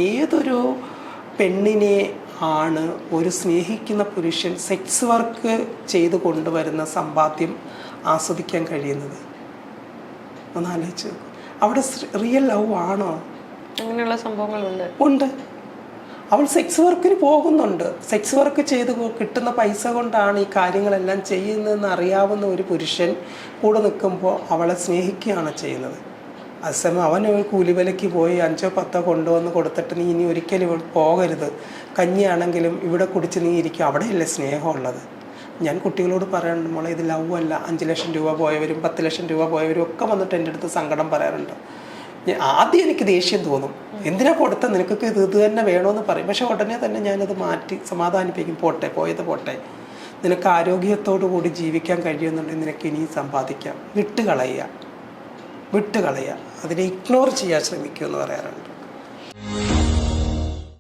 ഏതൊരു പെണ്ണിനെ ആണ് ഒരു സ്നേഹിക്കുന്ന പുരുഷൻ സെക്സ് വർക്ക് ചെയ്ത് കൊണ്ടുവരുന്ന സമ്പാദ്യം ആസ്വദിക്കാൻ കഴിയുന്നത്? ഒന്ന് ആലോചിച്ച് നോക്കും. അവിടെ റിയൽ ലവ് ആണോ? അങ്ങനെയുള്ള സംഭവങ്ങളുണ്ട്. ഉണ്ട്. അവൾ സെക്സ് വർക്കിന് പോകുന്നുണ്ട്. സെക്സ് വർക്ക് ചെയ്ത് കിട്ടുന്ന പൈസ കൊണ്ടാണ് ഈ കാര്യങ്ങളെല്ലാം ചെയ്യുന്നതെന്ന് അറിയാവുന്ന ഒരു പുരുഷൻ കൂടെ നിൽക്കുമ്പോൾ അവളെ സ്നേഹിക്കുകയാണ് ചെയ്യുന്നത്. അതേസമയം അവൻ ഒരു കൂലിവിലയ്ക്ക് പോയി 5-10 കൊണ്ടുവന്ന് കൊടുത്തിട്ട് നീ ഇനി ഒരിക്കലും ഇവിടെ പോകരുത്, കഞ്ഞിയാണെങ്കിലും ഇവിടെ കുടിച്ച് നീ ഇരിക്കും, അവിടെയല്ലേ സ്നേഹമുള്ളത്. ഞാൻ കുട്ടികളോട് പറയാറുണ്ട്, മോളെ ഇത് ലവ് അല്ല. 5 ലക്ഷം രൂപ പോയവരും 10 ലക്ഷം രൂപ പോയവരും ഒക്കെ വന്നിട്ട് എൻ്റെ അടുത്ത് സങ്കടം പറയാറുണ്ട്. ആദ്യം എനിക്ക് ദേഷ്യം തോന്നും, എന്തിനാ കൊടുത്ത, നിനക്കൊക്കെ ഇത് തന്നെ വേണമെന്ന് പറയും. പക്ഷെ ഉടനെ തന്നെ ഞാനത് മാറ്റി സമാധാനിപ്പിക്കും. പോട്ടെ, പോയത് പോട്ടെ, നിനക്ക് ആരോഗ്യത്തോടു കൂടി ജീവിക്കാൻ കഴിയുന്നുണ്ടെങ്കിൽ നിനക്ക് ഇനിയും സമ്പാദിക്കാം. വിട്ടുകളയുക, അതിനെ ഇഗ്നോർ ചെയ്യാൻ ശ്രമിക്കുമെന്ന് പറയാറുണ്ട്.